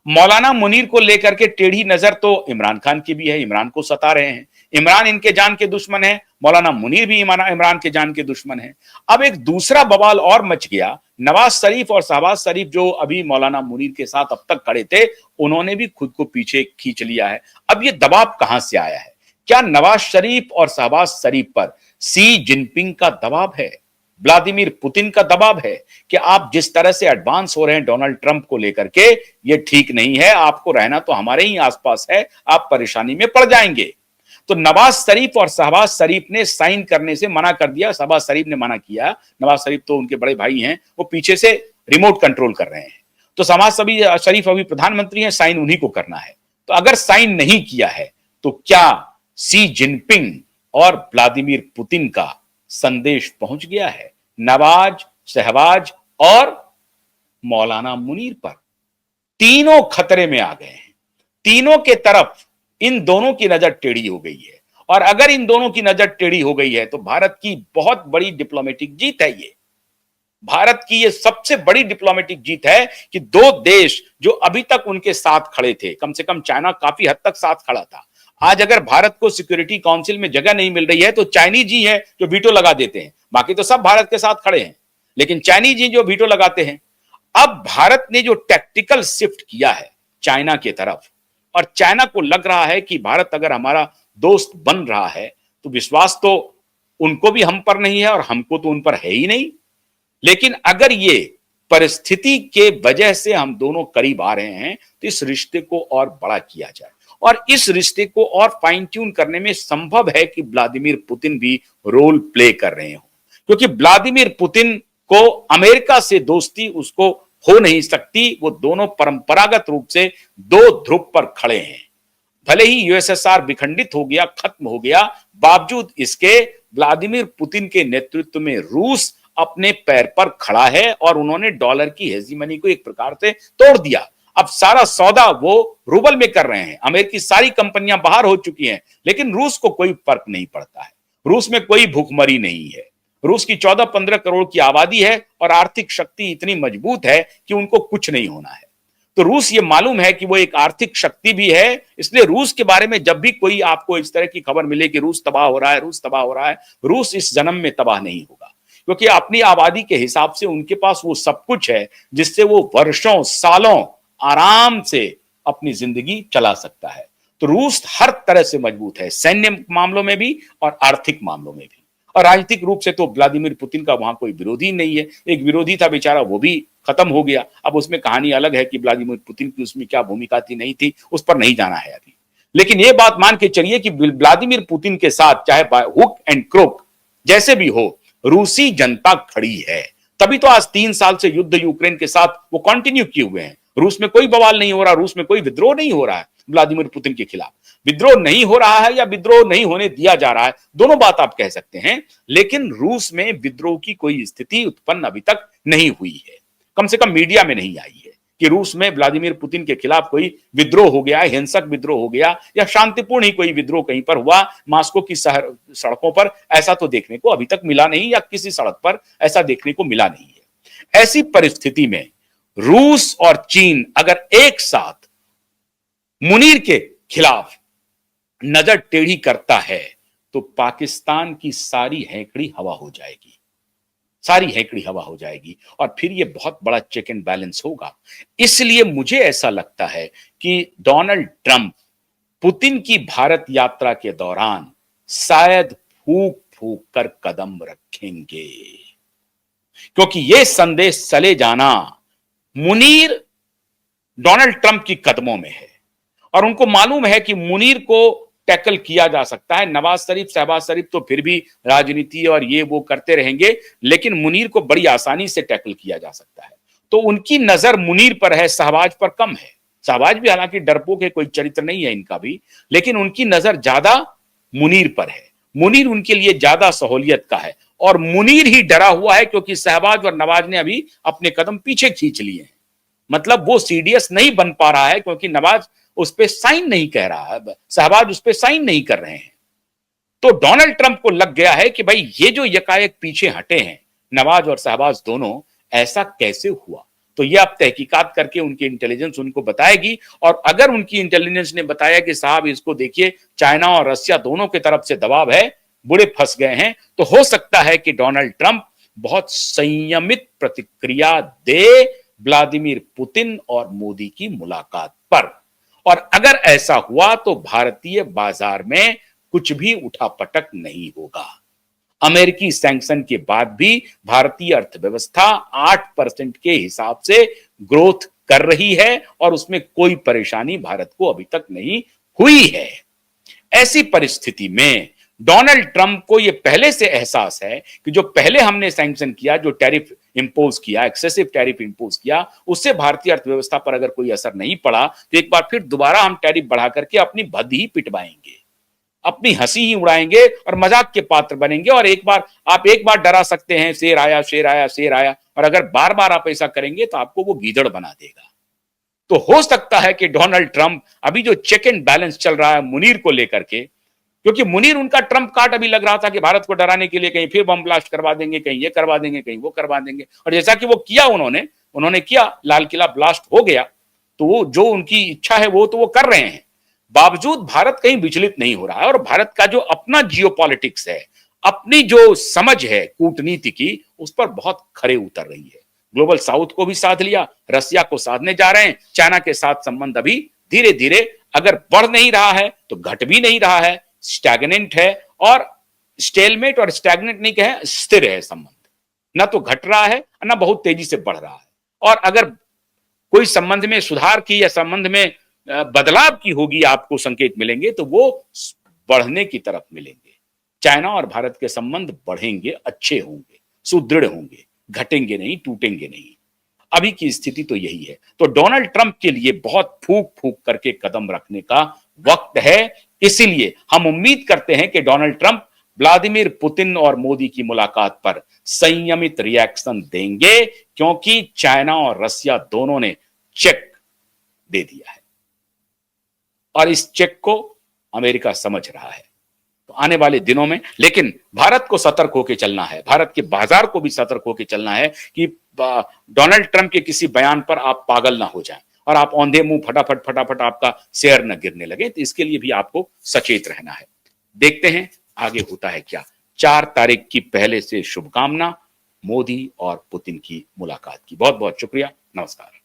मौलाना मुनीर को लेकर के टेढ़ी नजर तो इमरान खान की भी है, इमरान को सता रहे हैं। इमरान इनके जान के दुश्मन है, मौलाना मुनीर भी इमरान के जान के दुश्मन है। अब एक दूसरा बवाल और मच गया। नवाज शरीफ और शहबाज शरीफ जो अभी मौलाना मुनीर के साथ अब तक खड़े थे, उन्होंने भी खुद को पीछे खींच लिया है। अब ये दबाव कहां से आया है? क्या नवाज शरीफ और शहबाज शरीफ पर सी जिनपिंग का दबाव है, व्लादिमीर पुतिन का दबाव है कि आप जिस तरह से एडवांस हो रहे हैं डोनाल्ड ट्रंप को लेकर के, ये ठीक नहीं है, आपको रहना तो हमारे ही आसपास है, आप परेशानी में पड़ जाएंगे। तो नवाज शरीफ और शहबाज शरीफ ने साइन करने से मना कर दिया। शहबाज शरीफ ने मना किया, नवाज शरीफ तो उनके बड़े भाई हैं, वो पीछे से रिमोट कंट्रोल कर रहे हैं। तो शहबाज शरीफ अभी प्रधानमंत्री हैं, साइन उन्हीं को करना है। तो अगर साइन नहीं किया है तो क्या सी जिनपिंग और व्लादिमीर पुतिन का संदेश पहुंच गया है नवाज, शहबाज और मौलाना मुनीर पर? तीनों खतरे में आ गए हैं। तीनों के तरफ इन दोनों की नजर टेढ़ी हो गई है। और अगर इन दोनों की नजर टेढ़ी हो गई है तो भारत की बहुत बड़ी डिप्लोमेटिक जीत है। ये भारत की ये सबसे बड़ी डिप्लोमेटिक जीत है कि दो देश जो अभी तक उनके साथ खड़े थे, कम से कम चाइना काफी हद तक साथ खड़ा था, आज अगर भारत को सिक्योरिटी काउंसिल में जगह नहीं मिल रही है तो चाइनीज ही है जो वीटो लगा देते हैं। बाकी तो सब भारत के साथ खड़े हैं, लेकिन चाइनीज ही जो वीटो लगाते हैं। अब भारत ने जो टैक्टिकल शिफ्ट किया है चाइना की तरफ, और चाइना को लग रहा है कि भारत अगर हमारा दोस्त बन रहा है तो विश्वास तो उनको भी हम पर नहीं है और हमको तो उन पर है ही नहीं। लेकिन अगर ये परिस्थिति के वजह से हम दोनों करीब आ रहे हैं तो इस रिश्ते को और बड़ा किया जाए, और इस रिश्ते को और फाइन ट्यून करने में संभव है कि व्लादिमीर पुतिन भी रोल प्ले कर रहे हो, क्योंकि व्लादिमीर पुतिन को अमेरिका से दोस्ती उसको हो नहीं सकती। वो दोनों परंपरागत रूप से दो ध्रुव पर खड़े हैं। भले ही यूएसएसआर विखंडित हो गया, खत्म हो गया, बावजूद इसके व्लादिमीर पुतिन के नेतृत्व में रूस अपने पैर पर खड़ा है और उन्होंने डॉलर की हेजीमनी को एक प्रकार से तोड़ दिया। अब सारा सौदा वो रूबल में कर रहे हैं। अमेरिकी सारी कंपनियां बाहर हो चुकी हैं, लेकिन रूस को कोई फर्क नहीं पड़ता है। रूस में कोई भूखमरी नहीं है। रूस की 14-15 करोड़ की आबादी है और आर्थिक शक्ति इतनी मजबूत है कि उनको कुछ नहीं होना है। तो रूस ये मालूम है कि वो एक आर्थिक शक्ति भी है, इसलिए रूस के बारे में जब भी कोई आपको इस तरह की खबर मिले कि रूस तबाह हो रहा है, रूस तबाह हो रहा है, रूस इस जन्म में तबाह नहीं होगा, क्योंकि अपनी आबादी के हिसाब से उनके पास वो सब कुछ है जिससे वो वर्षों सालों आराम से अपनी जिंदगी चला सकता है। तो रूस हर तरह से मजबूत है, सैन्य मामलों में भी और आर्थिक मामलों में भी। और राजनीतिक रूप से तो व्लादिमीर पुतिन का वहां कोई विरोधी नहीं है। एक विरोधी था बेचारा, वो भी खत्म हो गया। अब उसमें कहानी अलग है कि व्लादिमीर पुतिन की उसमें क्या भूमिका थी नहीं थी, उस पर नहीं जाना है अभी। लेकिन ये बात मान के चलिए कि व्लादिमीर पुतिन के साथ चाहे हुक एंड क्रोक जैसे भी हो, रूसी जनता खड़ी है। तभी तो आज 3 साल से युद्ध यूक्रेन के साथ वो कंटिन्यू किए हुए हैं। रूस में कोई बवाल नहीं हो रहा, रूस में कोई विद्रोह नहीं हो रहा है व्लादिमीर पुतिन के खिलाफ। विद्रोह नहीं हो रहा है या विद्रोह नहीं होने दिया जा रहा है, दोनों बात आप कह सकते हैं, लेकिन रूस में विद्रोह की कोई स्थिति उत्पन्न अभी तक नहीं हुई है। कम से कम मीडिया में नहीं आई है कि रूस में व्लादिमीर पुतिन के खिलाफ कोई विद्रोह हो गया, हिंसक विद्रोह हो गया या शांतिपूर्ण ही कोई विद्रोह कहीं पर हुआ मास्को की सड़कों पर। ऐसा तो देखने को अभी तक मिला नहीं, या किसी सड़क पर ऐसा देखने को मिला नहीं है। ऐसी परिस्थिति में रूस और चीन अगर एक साथ मुनीर के खिलाफ नजर टेढ़ी करता है तो पाकिस्तान की सारी हैकड़ी हवा हो जाएगी, सारी हैकड़ी हवा हो जाएगी, और फिर यह बहुत बड़ा चेक एंड बैलेंस होगा। इसलिए मुझे ऐसा लगता है कि डोनाल्ड ट्रंप पुतिन की भारत यात्रा के दौरान शायद फूक फूक कर कदम रखेंगे, क्योंकि यह संदेश चले जाना मुनीर डोनाल्ड ट्रंप की कदमों में है और उनको मालूम है कि मुनीर को टैकल किया जा सकता है। नवाज शरीफ, शहबाज शरीफ तो फिर भी राजनीति और ये वो करते रहेंगे, लेकिन मुनीर को बड़ी आसानी से टैकल किया जा सकता है। तो उनकी नजर मुनीर पर है, शहबाज पर कम है। शहबाज भी हालांकि डरपोक है, कोई चरित्र नहीं है इनका भी, लेकिन उनकी नजर ज्यादा मुनीर पर है। मुनीर उनके लिए ज्यादा सहूलियत का है और मुनीर ही डरा हुआ है क्योंकि शहबाज और नवाज ने अभी अपने कदम पीछे खींच लिए हैं। मतलब वो सीडीएस नहीं बन पा रहा है क्योंकि नवाज उस पर साइन नहीं कह रहा है, शहबाज उस पर साइन नहीं कर रहे हैं। तो डोनाल्ड ट्रंप को लग गया है कि भाई ये जो यकायक पीछे हटे हैं नवाज और शहबाज दोनों, ऐसा कैसे हुआ? तो ये अब तहकीकात करके उनकी इंटेलिजेंस उनको बताएगी। और अगर उनकी इंटेलिजेंस ने बताया कि साहब इसको देखिए, चाइना और रसिया दोनों की तरफ से दबाव है, बुरे फंस गए हैं, तो हो सकता है कि डोनाल्ड ट्रंप बहुत संयमित प्रतिक्रिया दे व्लादिमीर पुतिन और मोदी की मुलाकात पर। और अगर ऐसा हुआ तो भारतीय बाजार में कुछ भी उठापटक नहीं होगा। अमेरिकी सैंक्शन के बाद भी भारतीय अर्थव्यवस्था 8% के हिसाब से ग्रोथ कर रही है और उसमें कोई परेशानी भारत को अभी तक नहीं हुई है। ऐसी परिस्थिति में डोनाल्ड ट्रंप को यह पहले से एहसास है कि जो पहले हमने सैंक्शन किया, जो टैरिफ इंपोज किया, एक्सेसिव टैरिफ इंपोज किया, उससे भारतीय अर्थव्यवस्था पर अगर कोई असर नहीं पड़ा तो एक बार फिर दोबारा हम टैरिफ बढ़ा करके अपनी भद्द ही पिटवाएंगे, अपनी हंसी ही उड़ाएंगे और मजाक के पात्र बनेंगे। और आप एक बार डरा सकते हैं, शेर आया शेर आया शेर आया, और अगर बार बार आप ऐसा करेंगे तो आपको वो गीदड़ बना देगा। तो हो सकता है कि डोनाल्ड ट्रंप अभी जो चेक एंड बैलेंस चल रहा है मुनीर को लेकर के, क्योंकि मुनीर उनका ट्रंप कार्ड अभी लग रहा था कि भारत को डराने के लिए कहीं फिर बम ब्लास्ट करवा देंगे, कहीं ये करवा देंगे, कहीं वो करवा देंगे। और जैसा कि वो किया, उन्होंने किया, लाल किला ब्लास्ट हो गया। तो वो जो उनकी इच्छा है वो तो वो कर रहे हैं। बावजूद भारत कहीं विचलित नहीं हो रहा है। और भारत का जो अपना जियोपॉलिटिक्स है, अपनी जो समझ है कूटनीति की, उस पर बहुत खरे उतर रही है। ग्लोबल साउथ को भी साध लिया, रसिया को साधने जा रहे हैं, चाइना के साथ संबंध अभी धीरे धीरे अगर बढ़ नहीं रहा है तो घट भी नहीं रहा है, स्टैग्नेंट है। और स्टेलमेट और स्टैग्नेंट नहीं कहे, स्थिर है संबंध, ना तो घट रहा है ना बहुत तेजी से बढ़ रहा है। और अगर कोई संबंध में सुधार की या संबंध में बदलाव की होगी, आपको संकेत मिलेंगे तो वो बढ़ने की तरफ मिलेंगे। चाइना और भारत के संबंध बढ़ेंगे, अच्छे होंगे, सुदृढ़ होंगे, घटेंगे नहीं, टूटेंगे नहीं। अभी की स्थिति तो यही है। तो डोनाल्ड ट्रंप के लिए बहुत फूक फूक करके कदम रखने का वक्त है। इसीलिए हम उम्मीद करते हैं कि डोनाल्ड ट्रंप व्लादिमीर पुतिन और मोदी की मुलाकात पर संयमित रिएक्शन देंगे, क्योंकि चाइना और रसिया दोनों ने चेक दे दिया है और इस चेक को अमेरिका समझ रहा है। तो आने वाले दिनों में लेकिन भारत को सतर्क होकर चलना है, भारत के बाजार को भी सतर्क होकर चलना है कि डोनाल्ड ट्रंप के किसी बयान पर आप पागल ना हो जाएं और आप औंधे मुंह फटाफट आपका शेयर न गिरने लगे। तो इसके लिए भी आपको सचेत रहना है। देखते हैं आगे होता है क्या। 4 तारीख की पहले से शुभकामना मोदी और पुतिन की मुलाकात की। बहुत बहुत शुक्रिया। नमस्कार।